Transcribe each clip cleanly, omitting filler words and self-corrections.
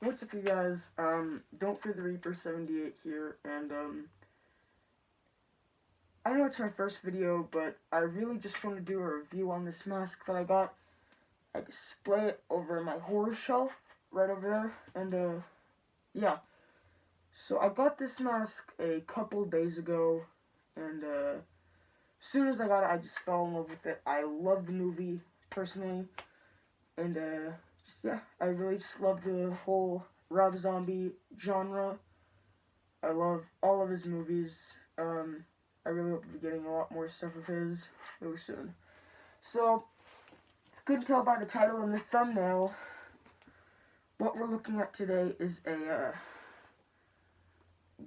What's up, you guys? Don't Fear the Reaper 78 here, and I know it's my first video, but I really just want to do a review on this mask that I got. I display it over my horror shelf right over there, and yeah. So I got this mask a couple days ago, and as soon as I got it, I just fell in love with it. I love the movie personally, and yeah, I really just love the whole Rob Zombie genre. I love all of his movies. I really hope to be getting a lot more stuff of his really soon. So, couldn't tell by the title and the thumbnail, what we're looking at today is a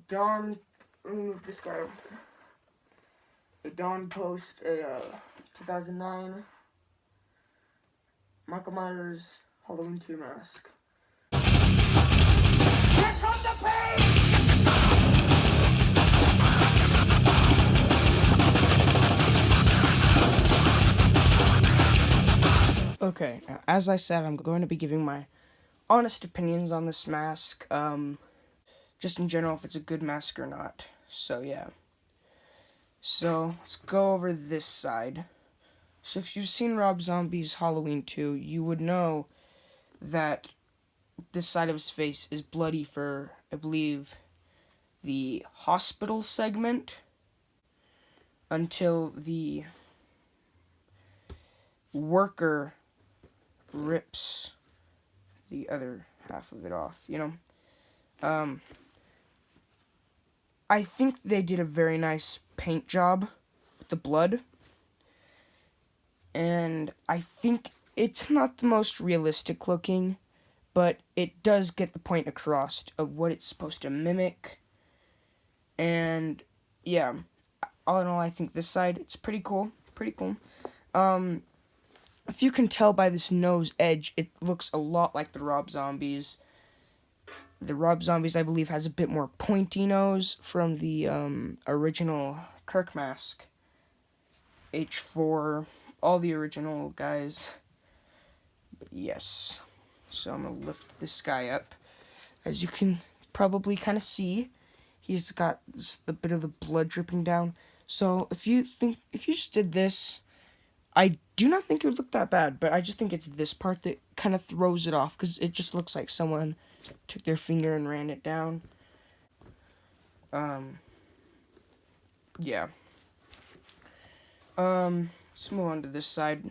Dawn. Let me move this guy over. A Dawn Post, a 2009 Michael Myers Halloween 2 mask. Here comes the pain! Okay, as I said, I'm going to be giving my honest opinions on this mask, just in general, if it's a good mask or not. So, yeah. So, let's go over this side. So, if you've seen Rob Zombie's Halloween 2, you would know that this side of his face is bloody for, I believe, the hospital segment until the worker rips the other half of it off, you know? I think they did a very nice paint job with the blood. And I think it's not the most realistic looking, but it does get the point across of what it's supposed to mimic. And yeah, all in all, I think this side, it's pretty cool. If you can tell by this nose edge, it looks a lot like the Rob Zombies. The Rob Zombies, I believe, has a bit more pointy nose from the original Kirk mask. H4, all the original guys. But yes. So I'm going to lift this guy up. As you can probably kind of see, he's got the bit of the blood dripping down. So if you just did this, I do not think it would look that bad, but I just think it's this part that kind of throws it off, because it just looks like someone took their finger and ran it down. Yeah. Let's move on to this side.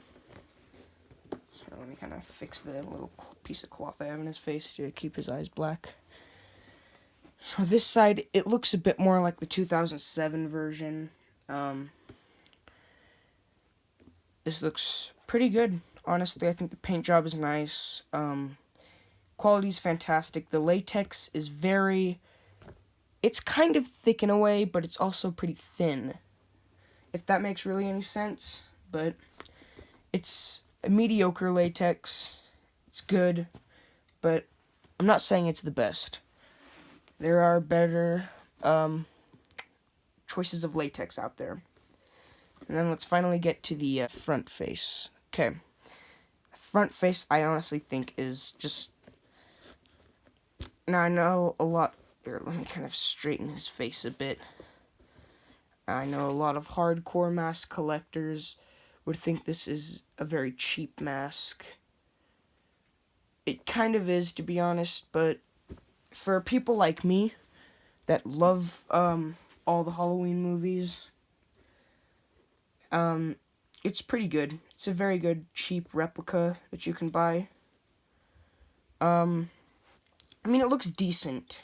So let me kind of fix the little piece of cloth I have in his face to keep his eyes black. So this side, it looks a bit more like the 2007 version. This looks pretty good. Honestly, I think the paint job is nice. Quality's fantastic. The latex is it's kind of thick in a way, but it's also pretty thin. If that makes really any sense. But it's a mediocre latex. It's good, but I'm not saying it's the best. There are better choices of latex out there. And then let's finally get to the front face. Okay. Front face, I honestly think, is just... Now, I know a lot... Here, let me kind of straighten his face a bit. I know a lot of hardcore mask collectors would think this is a very cheap mask. It kind of is, to be honest, but for people like me that love all the Halloween movies, it's pretty good. It's a very good, cheap replica that you can buy. I mean, it looks decent.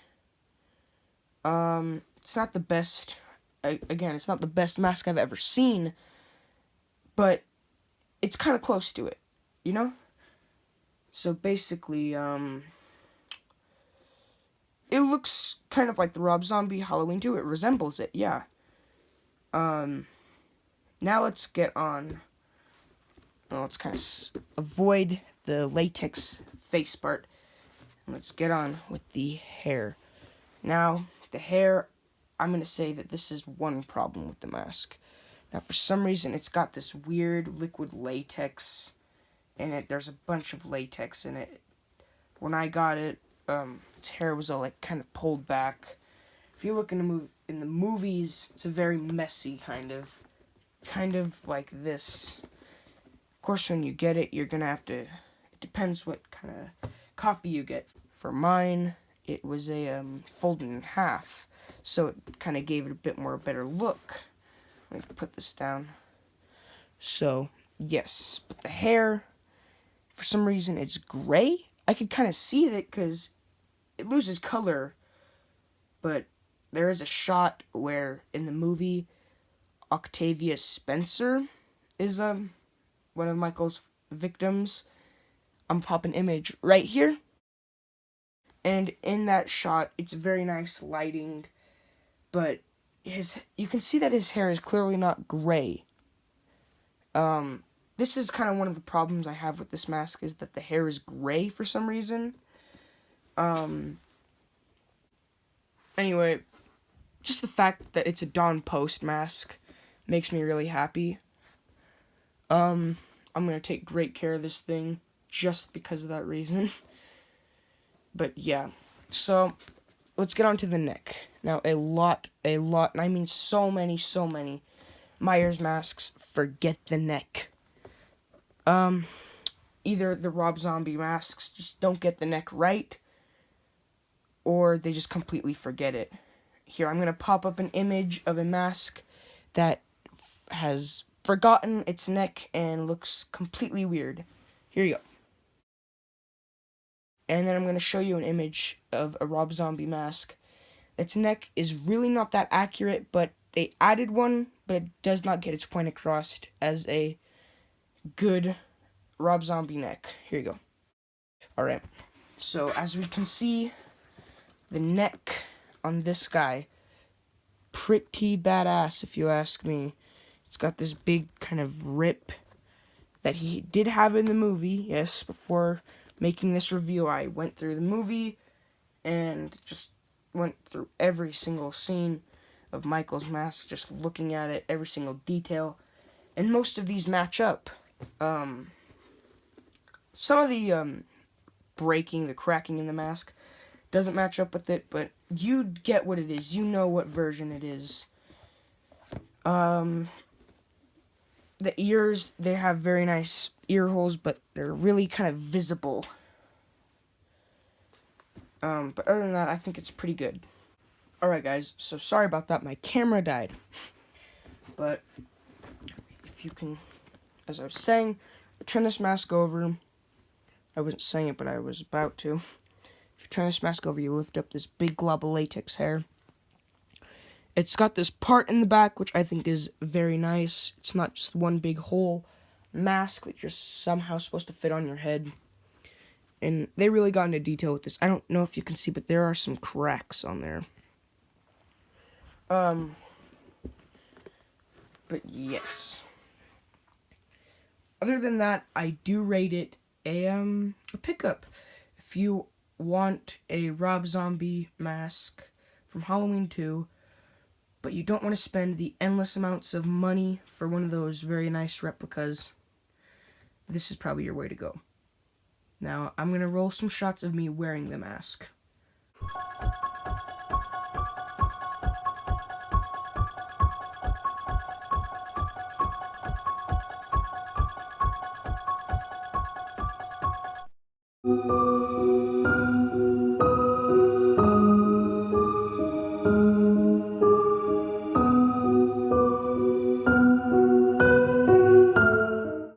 It's not the best... Again, it's not the best mask I've ever seen, but it's kind of close to it, you know? So basically, it looks kind of like the Rob Zombie Halloween 2. It resembles it, yeah. Now let's get on... Well, let's kind of avoid the latex face part. And let's get on with the hair. Now, the hair, I'm going to say that this is one problem with the mask. Now, for some reason, it's got this weird liquid latex in it. There's a bunch of latex in it. When I got it, its hair was all like kind of pulled back. If you look in the movies, it's a very messy kind of like this. Of course, when you get it, you're gonna have to. It depends what kind of copy you get. For mine, it was a folded in half, so it kind of gave it a better look. Let me put this down. So yes, but the hair, for some reason, it's gray. I could kind of see it because it loses color, but there is a shot where in the movie, Octavia Spencer is one of Michael's victims. I'm popping an image right here. And in that shot, it's very nice lighting, but you can see that his hair is clearly not gray. This is kind of one of the problems I have with this mask, is that the hair is gray for some reason. Anyway, just the fact that it's a Dawn Post mask makes me really happy. I'm gonna take great care of this thing just because of that reason. But yeah, so let's get on to the neck. Now, a lot, and I mean so many Myers masks forget the neck. Either the Rob Zombie masks just don't get the neck right, or they just completely forget it. Here, I'm going to pop up an image of a mask that has forgotten its neck and looks completely weird. Here you go. And then I'm going to show you an image of a Rob Zombie mask. Its neck is really not that accurate, but they added one, but it does not get its point across as a good Rob Zombie neck. Here you go. Alright, so as we can see, the neck on this guy, pretty badass if you ask me. It's got this big kind of rip that he did have in the movie. Yes, before making this review, I went through the movie and just went through every single scene of Michael's mask, just looking at it, every single detail, and most of these match up. Some of the breaking, the cracking in the mask doesn't match up with it, but you get what it is. You know what version it is. The ears, they have very nice ear holes, but they're really kind of visible. But other than that, I think it's pretty good. Alright guys, so sorry about that, my camera died. But, if you can, as I was saying, turn this mask over. I wasn't saying it, but I was about to. If you turn this mask over, you lift up this big glob of latex hair. It's got this part in the back, which I think is very nice. It's not just one big whole mask that you're somehow supposed to fit on your head. And they really got into detail with this. I don't know if you can see, but there are some cracks on there. But yes. Other than that, I do rate it a pickup. If you want a Rob Zombie mask from Halloween 2, but you don't want to spend the endless amounts of money for one of those very nice replicas, this is probably your way to go. Now, I'm going to roll some shots of me wearing the mask.